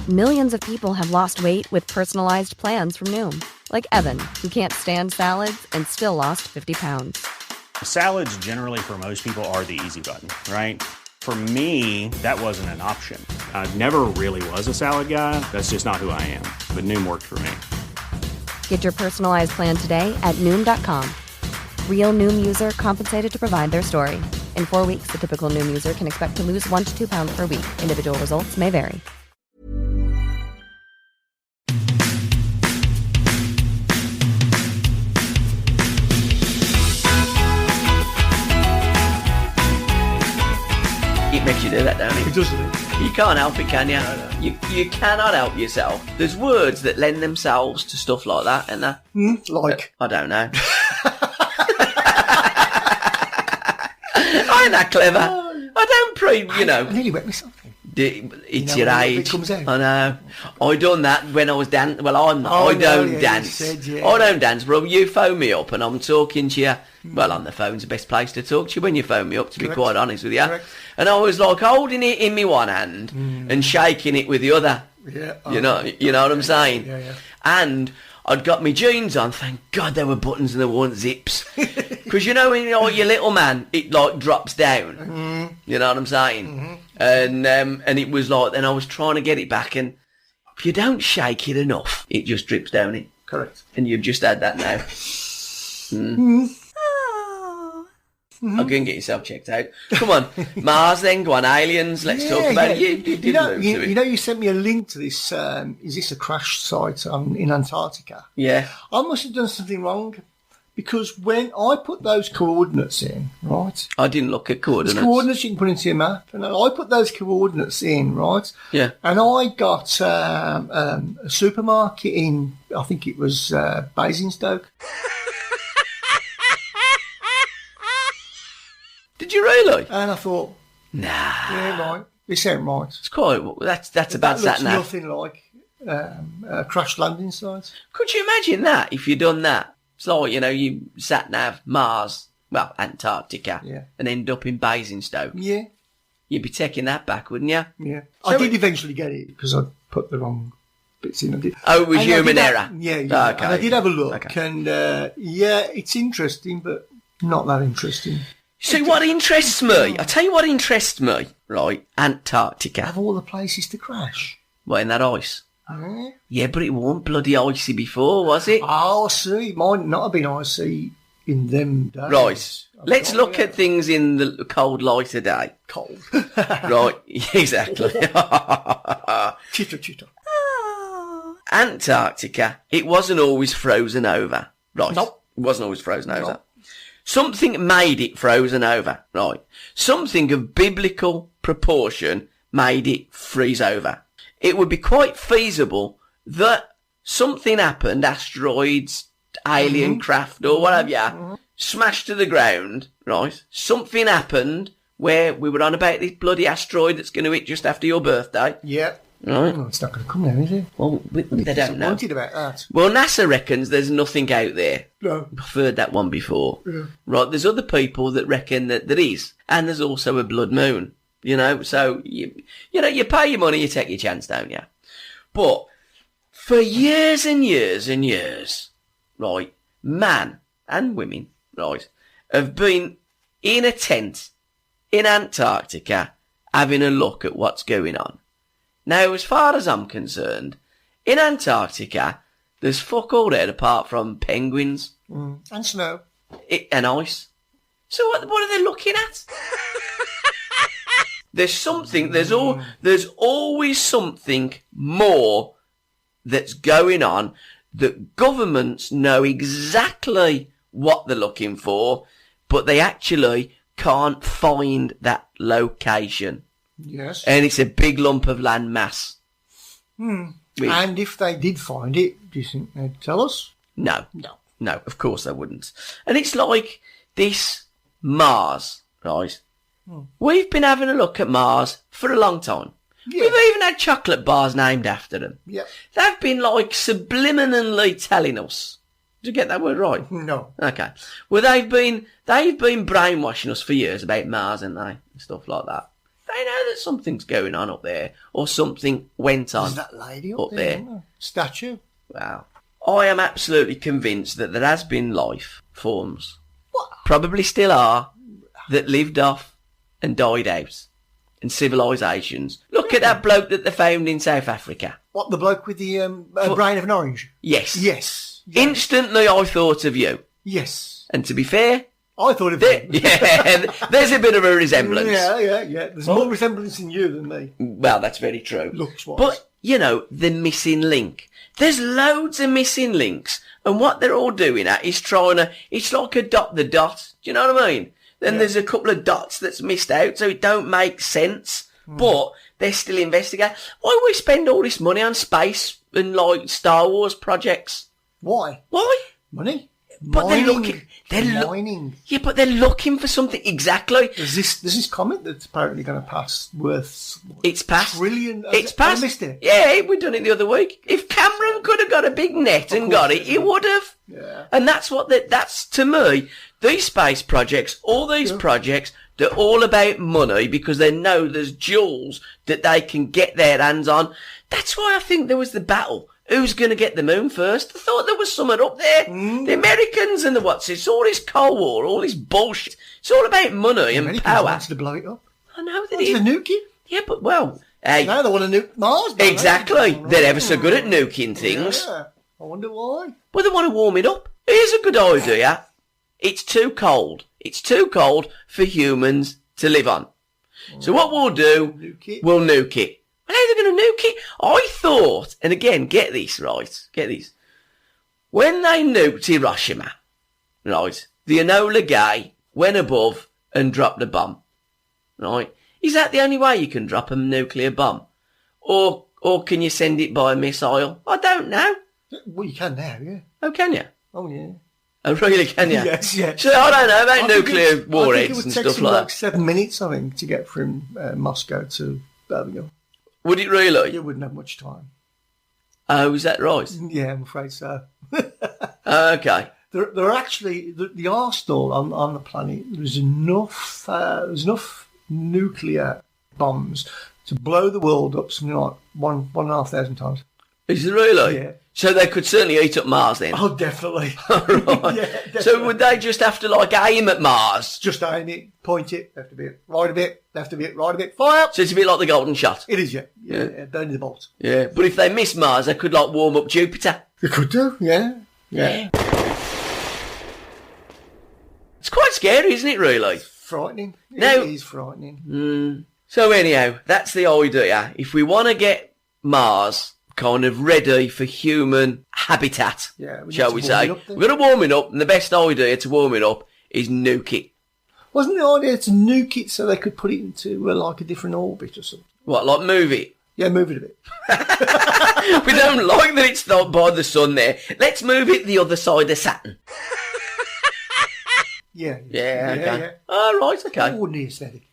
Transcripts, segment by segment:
Millions of people have lost weight with personalized plans from Noom. Like Evan, who can't stand salads and still lost 50 pounds. Salads generally for most people are the easy button, right? For me, that wasn't an option. I never really was a salad guy. That's just not who I am. But Noom worked for me. Get your personalized plan today at Noom.com. Real Noom user compensated to provide their story. In 4 weeks, the typical Noom user can expect to lose 1 to 2 pounds per week. Individual results may vary. It makes you do that, don't it? It doesn't it? You can't help it, can you? No. You cannot help yourself. There's words that lend themselves to stuff like that, and Like? I don't know. I ain't that clever. I don't I nearly wet myself. It's You know, your when age. it comes out. I know. I done that when I was dancing. Well, I'm not. I don't dance. You said, yeah. I don't dance, bro. You phone me up and I'm talking to you. Well, on the phone's the best place to talk to you when you phone me up, to be quite honest with you. Correct. And I was like holding it in my one hand and shaking it with the other. Yeah. You know what I'm saying? Yeah. And I'd got my jeans on. Thank God there were buttons and there weren't zips. Because when you're your little man, it like drops down. You know what I'm saying? And it was like, and I was trying to get it back, and if you don't shake it enough, it just drips down it. Correct. And you've just had that now. I'll go and get yourself checked out. Come on, Mars then, go on, aliens, let's talk about it. You sent me a link to this, is this a crash site in Antarctica? Yeah. I must have done something wrong, because when I put those coordinates in, right? I didn't look at coordinates. There's coordinates you can put into your map, and I put those coordinates in, right? Yeah. And I got a supermarket in, I think it was Basingstoke. Did you really? And I thought, Nah. yeah, right, this ain't right. It's quite, that's about That looks sat nav. nothing like a crash landing site. Could you imagine that if you'd done that? It's like, you sat nav Mars, well, Antarctica, and end up in Basingstoke. Yeah. You'd be taking that back, wouldn't you? Yeah. So I did eventually get it because I put the wrong bits in. Oh, it was human error? Yeah. Okay. And I did have a look, and it's interesting, but not that interesting. See, what interests me, I'll tell you what interests me, right? Antarctica. Of all the places to crash. What, in that ice? Yeah. Yeah, but it wasn't bloody icy before, was it? Oh, see, it might not have been icy in them days. Right. Let's look at things in the cold light of day. Cold. Right, exactly. Chitter. Antarctica, it wasn't always frozen over. Right. Nope. It wasn't always frozen over. Nope. Something made it frozen over. Right. Something of biblical proportion made it freeze over. It would be quite feasible that something happened, asteroids, alien craft or whatever, smashed to the ground, right? Something happened where we were on about this bloody asteroid that's going to hit just after your birthday. Yeah. Right. Well, it's not going to come now, is it? Well, they don't know. Disappointed about that. Well, NASA reckons there's nothing out there. No. I've heard that one before. Yeah. Right, there's other people that reckon that there is. And there's also a blood moon. So, you pay your money, you take your chance, don't you? But for years and years and years, right, man and women, right, have been in a tent in Antarctica having a look at what's going on. Now, as far as I'm concerned, in Antarctica, there's fuck all there apart from penguins. And snow. And ice. So what are they looking at? There's always something more that's going on that governments know exactly what they're looking for, but they actually can't find that location. Yes. And it's a big lump of land mass. And if they did find it, do you think they'd tell us? No, of course they wouldn't. And it's like this Mars, right? We've been having a look at Mars for a long time. Yeah. We've even had chocolate bars named after them. Yeah. They've been like subliminally telling us. Did you get that word right? No. Okay. Well, they've been brainwashing us for years about Mars, haven't they? And stuff like that. They know that something's going on up there, or something went on. There's that lady up there. isn't there? Statue. Wow. I am absolutely convinced that there has been life forms, What? probably still are, that lived off and died out. And civilisations. Look at that bloke that they found in South Africa. What, the bloke with the brain of an orange? Yes. Yes. Instantly I thought of you. Yes. And to be fair, I thought of him. yeah, there's a bit of a resemblance. Yeah. There's more resemblance in you than me. Well, that's very true. Looks-wise. But, you know, the missing link. There's loads of missing links. And what they're all doing at is trying to... It's like a dot the dot. Do you know what I mean? Then there's a couple of dots that's missed out, so it don't make sense. But they're still investigating. Why do we spend all this money on space and, like, Star Wars projects? Why? Why? Money? But Mining. they're looking... Mining. Yeah, but they're looking for something. Exactly. There's this comet that's apparently going to pass worth... It's past. Trillion. It's past. I missed it. Yeah, we done it the other week. If Cameron could have got a big net and got it, he would have. Yeah. And that's what that's to me. These space projects, all these projects, they're all about money because they know there's jewels that they can get their hands on. That's why I think there was the battle. Who's going to get the moon first? I thought there was something up there. The Americans and the what's it's all this Cold War, all this bullshit. It's all about money and Americans power. wants to blow it up. I know they Wants to did. nuke it. Yeah, but well, hey, Now they want to nuke Mars. don't exactly. they? They're ever so good at nuking things. Yeah. I wonder why. Well, they want to warm it up. Here's a good idea. It's too cold. It's too cold for humans to live on. So what we'll do, Nuke it. we'll nuke it. Well, how are they going to nuke it? I thought, and again, get this, right? Get this. When they nuked Hiroshima, right, the Enola Gay went above and dropped a bomb, right? Is that the only way you can drop a nuclear bomb? Or can you send it by a missile? I don't know. Well, you can now, yeah. Oh, can you? Oh, yeah. Oh, really, can you? Yes, yes. So I don't know about I think nuclear it warheads would and take stuff something like like that. 7 minutes, I think, to get from Moscow to Birmingham. Would it really? You wouldn't have much time. Oh, is that right? Yeah, I'm afraid so. Oh, okay. There are actually the arsenal on the planet. There's enough nuclear bombs to blow the world up something like 1,500 times. Is it really? Yeah. So they could certainly eat up Mars then? Oh, definitely. Right. Yeah, definitely. So would they just have to, like, aim at Mars? Just aim it, point it, left a bit, right a bit, left a bit, right a bit, fire! So it's a bit like the golden shot? It is, yeah. Burning the bolt. Yeah. But if they miss Mars, they could, like, warm up Jupiter. You could do, yeah. It's quite scary, isn't it, really? Frightening. No. It is frightening. So anyhow, that's the idea. If we want to get Mars kind of ready for human habitat, Yeah, we shall need we to warm say, it up then. we're going to warm it up, and the best idea to warm it up is nuke it. Wasn't the idea to nuke it so they could put it into like a different orbit or something? What, like move it? Yeah, move it a bit. We don't like that it's not by the sun there. Let's move it the other side of Saturn. Yeah. Okay. Oh, right, okay. Ordinary aesthetic.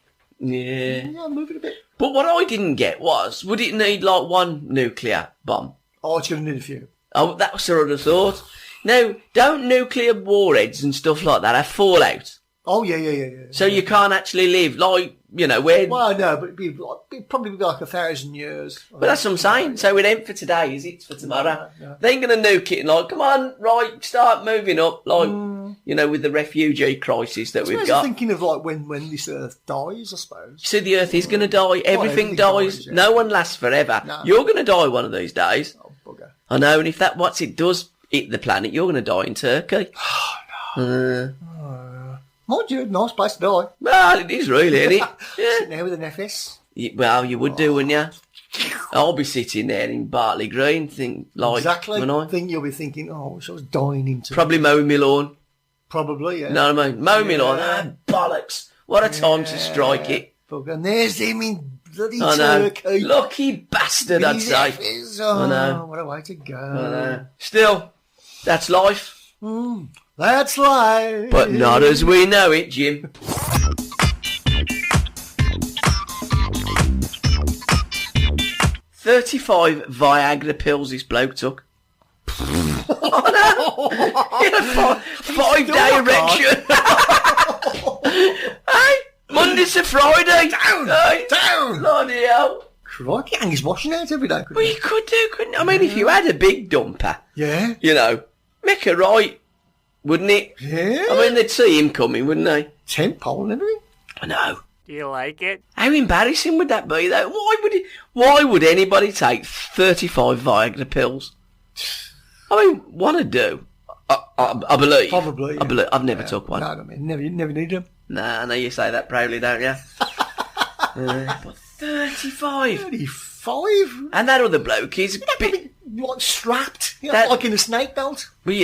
Yeah. Yeah, move it a bit. But what I didn't get was, would it need like one nuclear bomb? Oh, it's going to need a few. Oh, that was sort of thought. Now, don't nuclear warheads and stuff like that have fallout? Oh, yeah. So you can't actually live, like, you know, where... Well, no, but it'd probably be like 1,000 years. But that's what I'm saying. So it ain't for today, is it? It's for tomorrow. No. They ain't going to nuke it and like, come on, right, start moving up, like, you know, with the refugee crisis that we've got. I'm thinking of like when this Earth dies, I suppose. So the Earth is going to die. Everything everything dies. dies, yeah. No one lasts forever. No. You're going to die one of these days. Oh, bugger. I know, and if that what it does hit the planet, you're going to die in Turkey. Mind you, nice place to die. Well, it is really, isn't it? Sitting Yeah. there with an FS. Well, you would do, wouldn't you? I'll be sitting there in Bartley Green, Exactly. when I Think you'll be thinking, oh, I wish I was dying into probably mowing my lawn. Probably, yeah. Know what I mean? Mow me lawn. Yeah. Ah, bollocks. What a time to strike it. Bugger. And there's him in bloody I know. Turkey. Lucky bastard, I'd His say. FS. Oh, I know. what a way to go. I know. Still, that's life. That's life. But not as we know it, Jim. $35 Viagra pills this bloke took. Oh no! He had a 5-day erection. Hey, Monday to Friday. Down! Right. Down! Bloody hell. Crikey, hang his washing out every day. Well, you could do, couldn't you? I mean, if you had a big dumper, Yeah. you know, make it right, wouldn't it? Yeah. I mean, they'd see him coming, wouldn't they? Tent pole and everything. I know. Do you like it? How embarrassing would that be, though? Why would anybody take 35 Viagra pills? I mean, want to do? I believe. Probably. I believe. I've never took one. No, I mean, you never need them. Nah, I know you say that proudly, don't you? But 35. 35? And that other bloke is a bit... Like strapped, That- like in a snake belt. Well,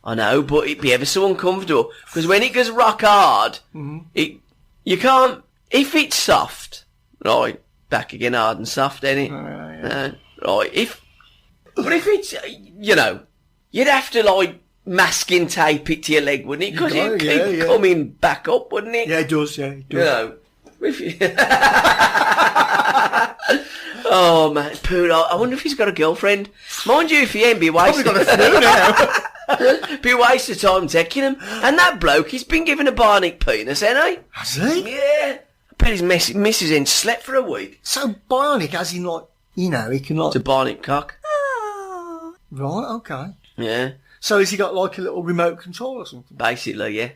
I know, but it'd be ever so uncomfortable. Because when it goes rock hard, you can't... If it's soft, right, back again hard and soft, ain't it? Right, but if it's, you know, you'd have to, like, masking tape it to your leg, wouldn't it? Because it'd keep coming back up, wouldn't it? Yeah, it does, yeah. It does. You know, if you... Oh, man, Pooh, I wonder if he's got a girlfriend. Mind you, if he ain't, be wasted. Probably got a few now. Be a waste of time taking him. And that bloke, he's been given a bionic penis, ain't he? Has he? Yeah. I bet his missus ain't slept for a week. So bionic, as in like, you know, he can like... It's a bionic cock. Right, okay. Yeah. So has he got like a little remote control or something? Basically, yeah.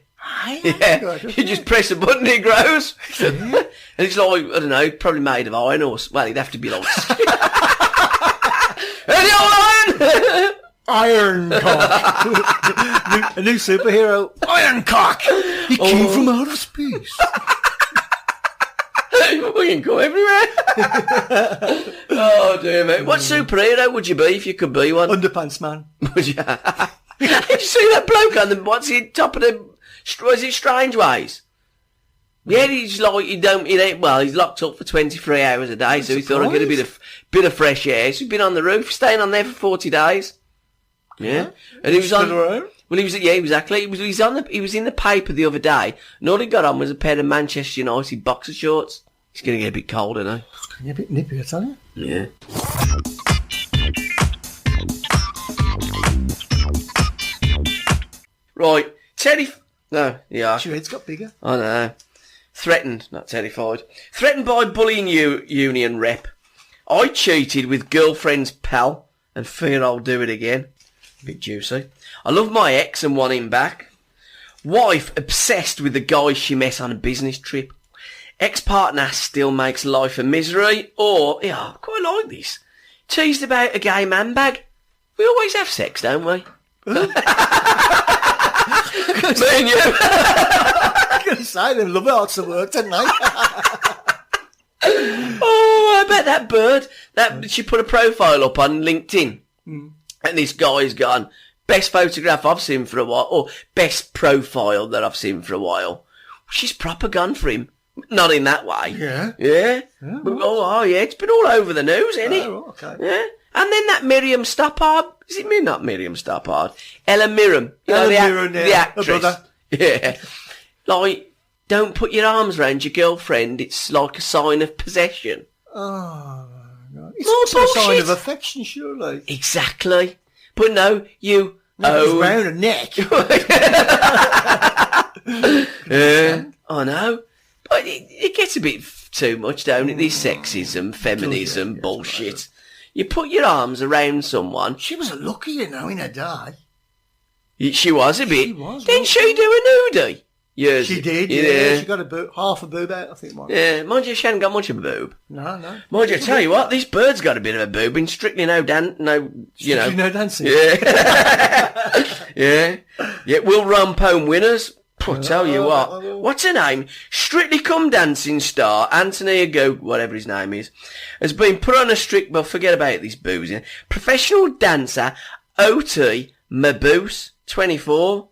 Yeah. You just press a button, it grows. And it's like, I don't know, probably made of iron or... Well, it'd have to be like... Any old iron! Iron Cock. A new superhero. Iron Cock. He came from outer space. We can go everywhere. Oh, dear, mate. What superhero would you be if you could be one? Underpants man. Would you? Did you see that bloke on the... What's he top of the... Was it Strange Ways? Yeah, he's like, he's locked up for 23 hours a day, so he thought I'd get a bit of fresh air. So he's been on the roof, staying on there for 40 days. Yeah. And he was on... Well, he was, yeah, exactly. He was in the paper the other day, and all he got on was a pair of Manchester United boxer shorts. He's going to get a bit cold, isn't he? It's going to get a bit nippy, I tell you. Yeah. Right. No, yeah. Your head's got bigger. I know. Threatened, not terrified. Threatened by bullying union rep. I cheated with girlfriend's pal and fear I'll do it again. Bit juicy. I love my ex and want him back. Wife obsessed with the guy she met on a business trip. Ex-partner still makes life a misery. Or, yeah, I quite like this. Teased about a gay man bag. We always have sex, don't we? Me and you. I was going to say, they love it hard to work, don't they? Oh, I bet that bird, she put a profile up on LinkedIn. And this guy's gone, best photograph I've seen for a while, or best profile that I've seen for a while. She's proper gone for him. Not in that way. Yeah. Yeah? Oh, yeah, it's been all over the news, isn't it? Oh, okay. Yeah. And then that Miriam Stoppard, is it me? Not Miriam Stoppard. Ella Mirren. Ella Mirren, yeah. The actress. Her brother. Yeah. Like, don't put your arms around your girlfriend. It's like a sign of possession. Oh, no. It's More also a sign bullshit. of affection, surely. Exactly. But no, you... It's round her neck. I know. But it gets a bit too much, don't it? This sexism, feminism, bullshit. You put your arms around someone. She was lucky, you know, in her day. She was a bit. She was, Didn't she do a nudie? Yes. She did, yeah. She got half a boob out, I think. Yeah, mind you, she hadn't got much of a boob. No. Mind you, I tell you what, this bird's got a bit of a boob in Strictly No Strictly No Dancing. Yeah. Yeah. Yeah, we'll run home winners. I'll tell you what. What's her name? Strictly Come Dancing star, Anthony Ago, whatever his name is, has been put on a strict, well, forget about this boozing. Professional dancer, OT Maboose, 24.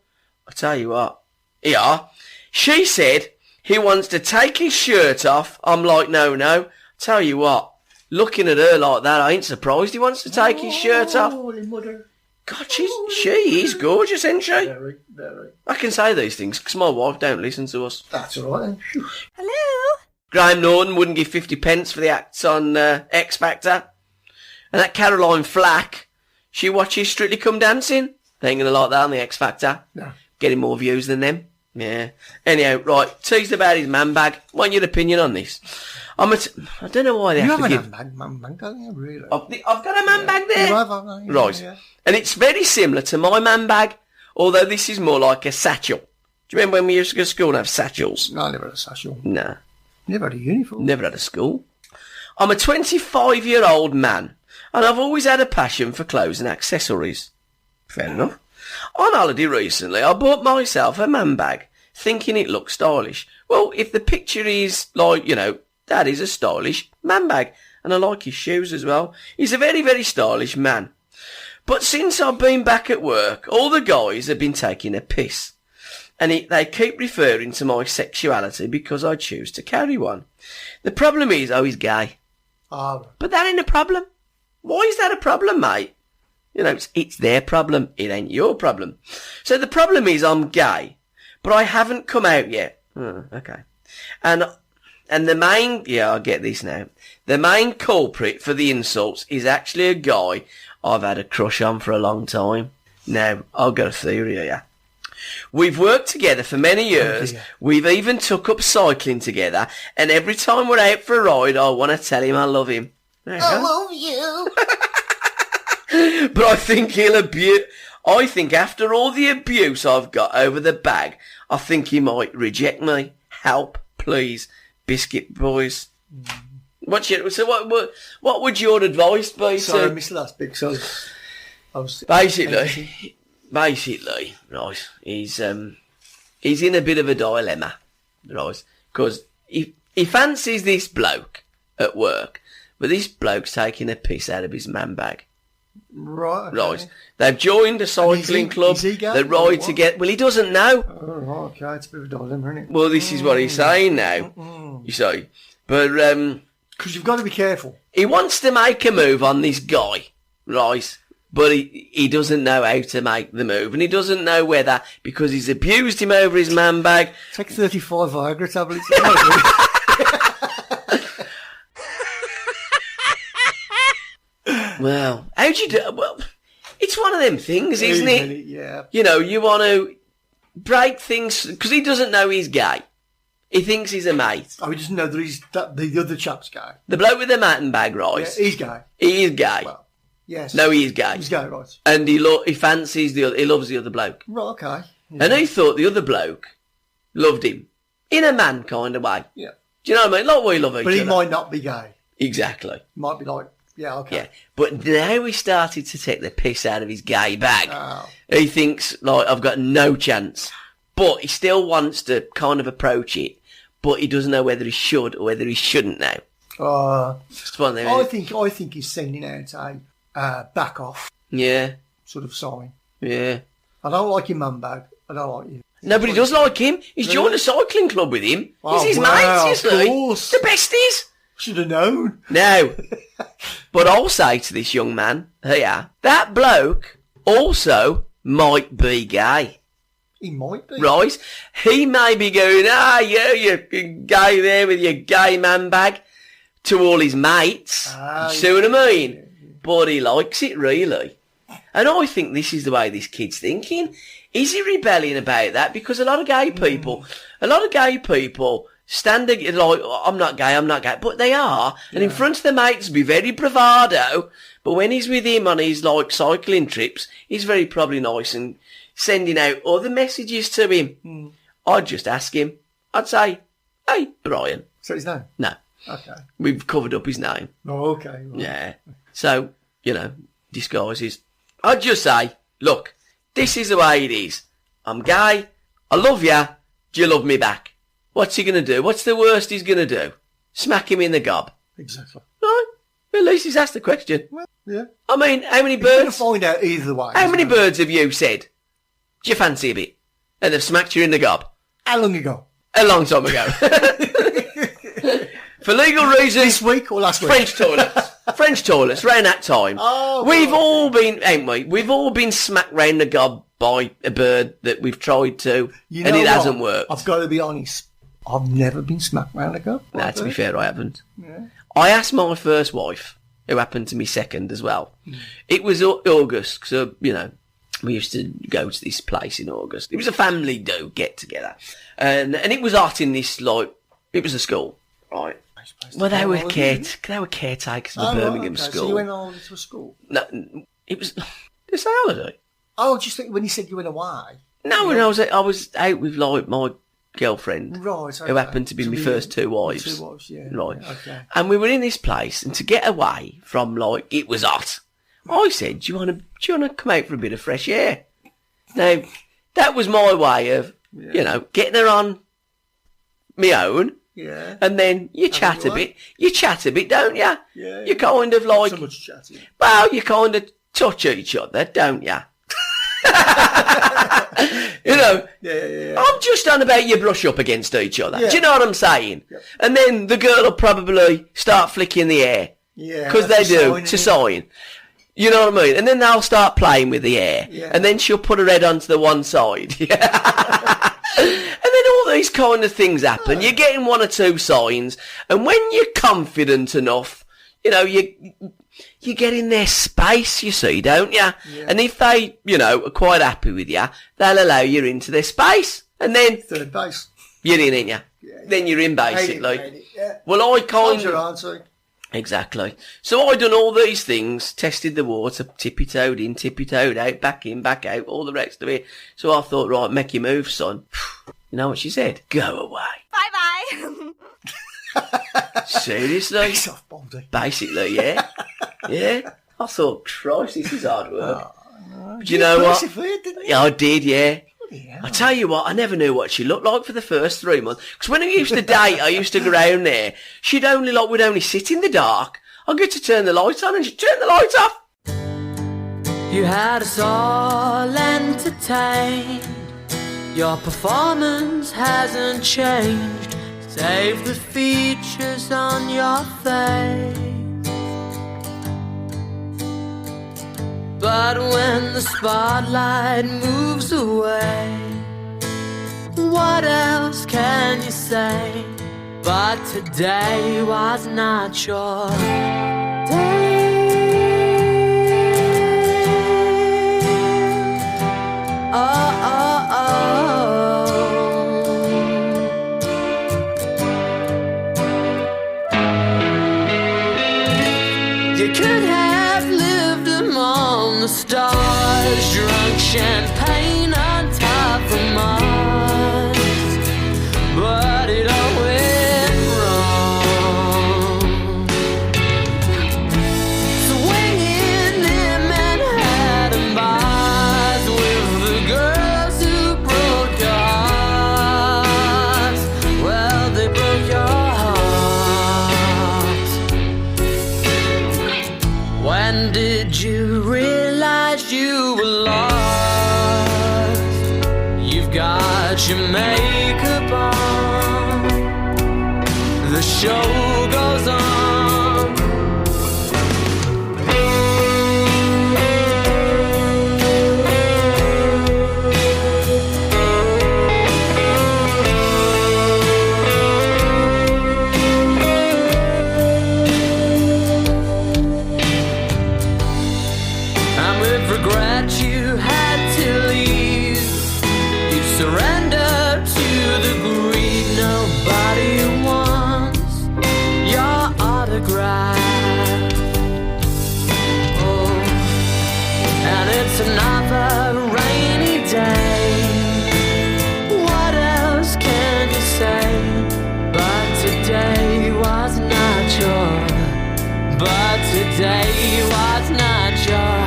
I'll tell you what. Yeah. She said he wants to take his shirt off. I'm like, no. Tell you what. Looking at her like that, I ain't surprised he wants to take his shirt off. Mother. God, she is gorgeous, isn't she? Very, very. I can say these things because my wife don't listen to us. That's all right then. Phew. Hello? Graham Norton wouldn't give 50 pence for the acts on X Factor. And that Caroline Flack, she watches Strictly Come Dancing. They ain't going to like that on the X Factor. No. Getting more views than them. Yeah. Anyhow, right, teased about his man bag. Want your opinion on this? I don't know why they have to give... You have a man bag, don't you, really? I've got a man bag there. You have, haven't you? Right. Yeah. And it's very similar to my man bag, although this is more like a satchel. Do you remember when we used to go to school and have satchels? No, I never had a satchel. Nah. Never had a uniform. Never had a school. I'm a 25-year-old man, and I've always had a passion for clothes and accessories. Fair enough. On holiday recently, I bought myself a man bag, thinking it looked stylish. Well, if the picture is like, that is a stylish man bag, and I like his shoes as well. He's a very, very stylish man. But since I've been back at work, all the guys have been taking a piss. And they keep referring to my sexuality because I choose to carry one. The problem is, he's gay. Oh. But that ain't a problem. Why is that a problem, mate? It's their problem. It ain't your problem. So the problem is I'm gay, but I haven't come out yet. Okay. And the main... Yeah, I get this now. The main culprit for the insults is actually a guy I've had a crush on for a long time. Now, I've got a theory here. We've worked together for many years. We've even took up cycling together. And every time we're out for a ride, I want to tell him I love him. I love you. But I think he'll abuse... I think after all the abuse I've got over the bag, I think he might reject me. Help, please. Biscuit boys. What would your advice be? Sorry, I missed the last bit. So I was basically, right, he's in a bit of a dilemma, right? Because he fancies this bloke at work, but this bloke's taking a piss out of his man bag. Right. Okay. Right. They've joined a cycling club. They ride together. Well, he doesn't know. Oh, right, okay. It's a bit of a dilemma, isn't it? Well, this is what he's saying now. You see. But, because you've got to be careful. He wants to make a move on this guy, right? But he doesn't know how to make the move. And he doesn't know whether, because he's abused him over his man bag. Take 35 Viagra tablets. Well, how'd you do? Well, it's one of them things, isn't it? Yeah. You want to break things, because he doesn't know he's gay. He thinks he's a mate. Oh, he doesn't know that the other chap's gay. The bloke with the man bag, right? Yeah, he's gay. He is gay. Well, yes. No, he is gay. He's gay, right. And he fancies he loves the other bloke. Right, okay. Yeah. And he thought the other bloke loved him. In a man kind of way. Yeah. Do you know what I mean? Like we love each other. But he might not be gay. Exactly. Might be like, yeah, okay. Yeah. But now he started to take the piss out of his gay bag. Oh. He thinks, like, I've got no chance. But he still wants to kind of approach it. But he doesn't know whether he should or whether he shouldn't now. It's one of them, I think he's sending out a back off sort of sign. Yeah. I don't like your mum bag. I don't like you. No, but he does like him. He's joined a cycling club with him. Oh, He's his wow, mate, you see. of course. The besties. Should have known. Now, but I'll say to this young man here, that bloke also might be gay. He might be. Right? He may be going, you're gay there with your gay man bag to all his mates. See what I mean? Yeah. But he likes it, really. And I think this is the way this kid's thinking. Is he rebelling about that? Because a lot of gay people stand like, I'm not gay, but they are. And in front of their mates, be very bravado. But when he's with him on his, cycling trips, he's very probably nice and sending out other messages to him. I'd just ask him. I'd say, hey, Brian. So his name? No. Okay. We've covered up his name. Oh, okay. Right. Yeah. So, disguises. I'd just say, look, this is the way it is. I'm gay. I love you. Do you love me back? What's he going to do? What's the worst he's going to do? Smack him in the gob. Exactly. Right. At least he's asked the question. Well, yeah. I mean, how many You're going to birds? find out either way. How many birds have you said? Do you fancy a bit? And they've smacked you in the gob. How long ago? A long time ago. For legal reasons. This week or last week? French toilets, round that time. Oh, we've all been, ain't we? We've all been smacked round the gob by a bird that we've tried to, and it hasn't worked. I've got to be honest. I've never been smacked round the gob. Nah, to be fair, I haven't. Yeah. I asked my first wife, who happened to me second as well. It was August, so, We used to go to this place in August. It was a family get together, and it was hot in this it was a school, right? Well, they were caretakers of the Birmingham school. So you went on to a school? No, it was. Did I say holiday? Oh, just think when you said you went away. No, when I was out with my girlfriend, right? Okay. Who happened to be my first two wives. Two wives, yeah. Right. Yeah, okay. And we were in this place, and to get away from it was hot. I said, "Do you want to come out for a bit of fresh air?" Now, that was my way of, getting her on my own. Yeah. And then you chat a bit. You chat a bit, don't you? Yeah. You kind of like. So much chatting. Well, you kind of touch each other, don't you? Yeah. I'm just on about you brush up against each other. Yeah. Do you know what I'm saying? Yep. And then the girl will probably start flicking the air. Yeah. Because they do, to sign. You know what I mean? And then they'll start playing with the air. Yeah. And then she'll put her head onto the one side. And then all these kind of things happen. You're getting one or two signs. And when you're confident enough, you get in their space, you see, don't you? Yeah. And if they, are quite happy with you, they'll allow you into their space. And then... Third base. You're in, ain't you? Yeah. Then you're in, basically. Hate it, yeah. Well, I kind your of... answer. Exactly. So I done all these things, tested the water, tippy-toed in, tippy-toed out, back in, back out, all the rest of it. So I thought, right, make your move, son. You know what she said? Go away. Bye-bye. Seriously? Piss off, Baldy. Basically, yeah. Yeah. I thought, Christ, this is hard work. But you know what? Didn't you? Yeah, I did, yeah. Yeah. I tell you what, I never knew what she looked like for the first 3 months. Because when I used to date, I used to go round there. We'd only sit in the dark. I'd get to turn the lights on and she'd turn the lights off. You had us all entertained. Your performance hasn't changed, save the features on your face. But when the spotlight moves away, what else can you say? But today was not your day. You could have lived among the stars, drunk champagne on top of Mars, but it all went wrong. Swinging in Manhattan bars with the girls who broke your heart. Well, they broke your heart. When did you realize you were lost? You've got your makeup on, the show goes on. And with regret you had to leave. You surrender to the greed. Nobody wants your autograph. Oh, and it's another rainy day. What else can you say? But today was not your. But today was not your.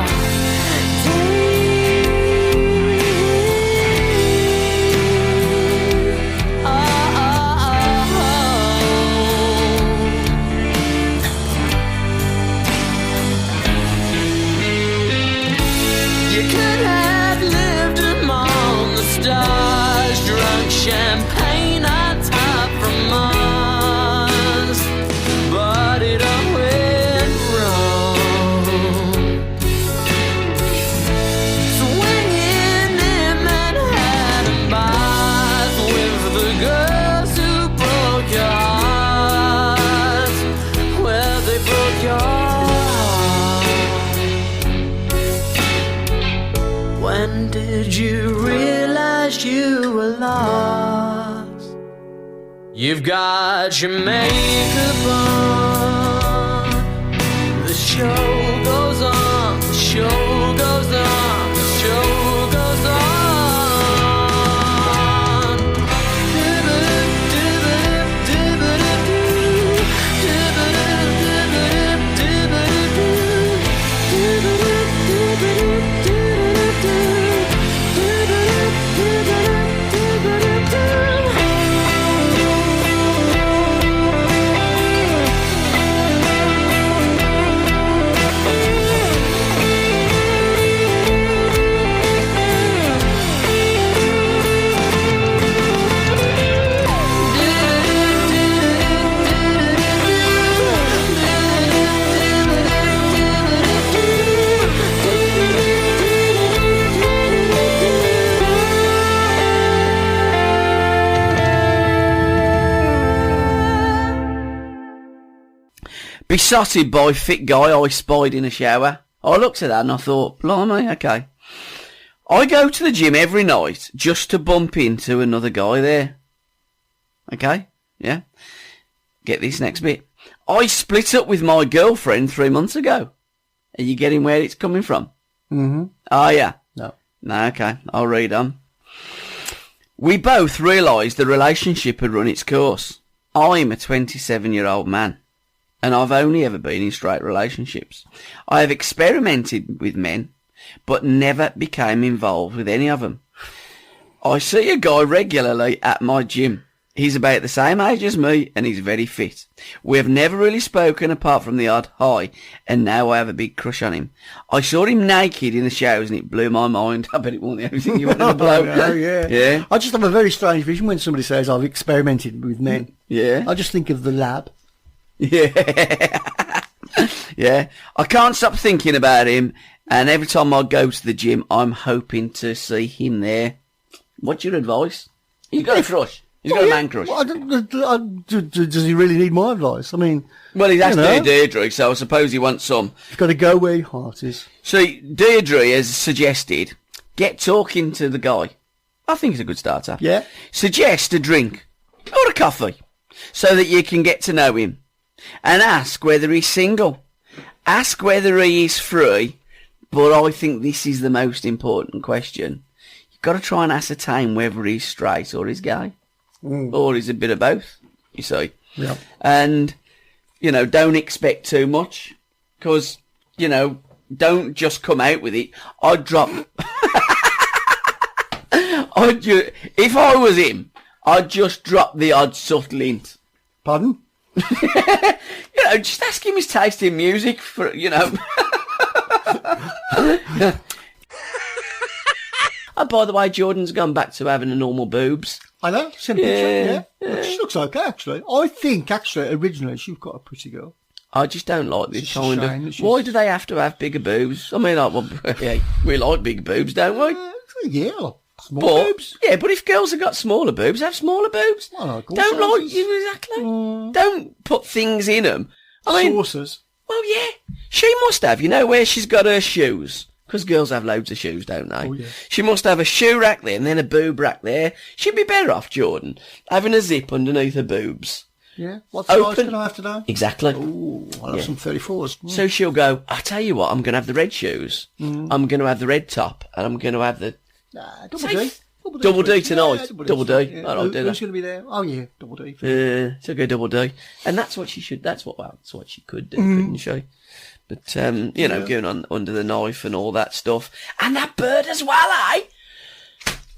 You could When did you realize you were lost? You've got your makeup on. The show goes on, the show goes on, the show goes on. Besotted by fit guy I spied in a shower. I looked at that and I thought, blimey, okay. I go to the gym every night just to bump into another guy there. Okay? Yeah? Get this next bit. I split up with my girlfriend 3 months ago. Are you getting where it's coming from? Mm-hmm. Oh, yeah. No. No, okay. I'll read on. We both realised the relationship had run its course. I'm a 27-year-old man, and I've only ever been in straight relationships. I have experimented with men, but never became involved with any of them. I see a guy regularly at my gym. He's about the same age as me, and he's very fit. We have never really spoken apart from the odd hi, and now I have a big crush on him. I saw him naked in the showers, and it blew my mind. I bet it wasn't the only thing you wanted to blow. Oh, yeah. Yeah. I just have a very strange vision when somebody says, I've experimented with men. Yeah. I just think of the lab. Yeah. Yeah. I can't stop thinking about him, and every time I go to the gym, I'm hoping to see him there. What's your advice? He's got a crush. He's got a man crush. Well, does he really need my advice? I mean... Well, he's asked you know. Deirdre, so I suppose he wants some. You've got to go where your heart is. So Deirdre has suggested, get talking to the guy. I think it's a good starter. Yeah. Suggest a drink or a coffee so that you can get to know him. And ask whether he's single. Ask whether he is free. But I think this is the most important question. You've got to try and ascertain whether he's straight or he's gay. Or he's a bit of both, you see. Yeah. And, you know, don't expect too much. Because, you know, don't just come out with it. I'd drop... if I was him, I'd just drop the odd subtle hint. Pardon? You know, just ask him his taste in music for, you know. Oh, by the way, Jordan's gone back to having a normal boobs. I know. Seen a picture, yeah. She looks okay, actually. I think, actually, originally, she's got a pretty girl. I just don't like this It's kind a shame that of... she's- Why do they have to have bigger boobs? I mean, like, well, yeah, we like big boobs, don't we? Yeah, like small But, boobs. yeah, but if girls have got smaller boobs, have smaller boobs. Well, like all Don't like sizes. you, exactly. Don't put things in them. I mean, Saucers. well, yeah, she must have. You know where she's got her shoes? Because girls have loads of shoes, don't they? Oh, yeah. She must have a shoe rack there and then a boob rack there. She'd be better off, Jordan, having a zip underneath her boobs. Yeah. What size Open- can I have today? Exactly. Ooh, I'll have some 34s. So she'll go, I'll tell you what, I'm going to have the red shoes. I'm going to have the red top. And I'm going to have the... Double Say- D. Double D tonight. Yeah, Double D. Yeah. I'll do Who's that. going to be there? Oh, yeah, double D. So go double D. And that's what she should... That's what she could do, couldn't she? But, you know, going on under the knife and all that stuff. And that bird as well, eh?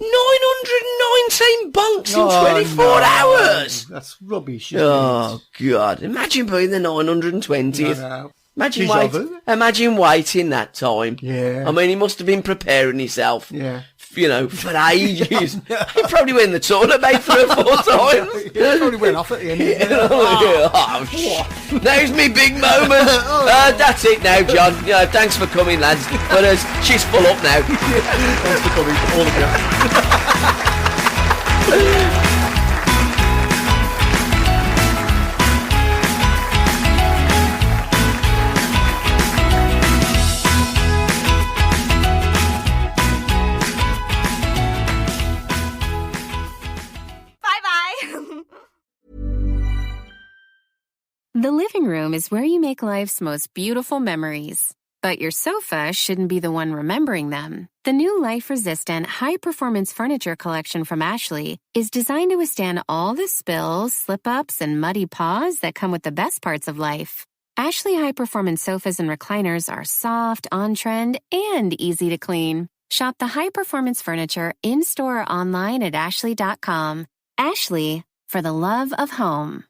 919 bunks in 24 hours! That's rubbish. Isn't Oh, God. Imagine being the 920th. No. Imagine, Déjà wait, vu. imagine waiting that time. Yeah. I mean, he must have been preparing himself. Yeah. You know, for ages. He probably went in the toilet about 3 or 4 times. Yeah, probably went off at the end. There's me big moment. That's it now, John. Thanks for coming, lads. But she's full up now. Thanks for coming, all of you. The living room is where you make life's most beautiful memories. But your sofa shouldn't be the one remembering them. The new life-resistant, high-performance furniture collection from Ashley is designed to withstand all the spills, slip-ups, and muddy paws that come with the best parts of life. Ashley high-performance sofas and recliners are soft, on-trend, and easy to clean. Shop the high-performance furniture in-store or online at ashley.com. Ashley, for the love of home.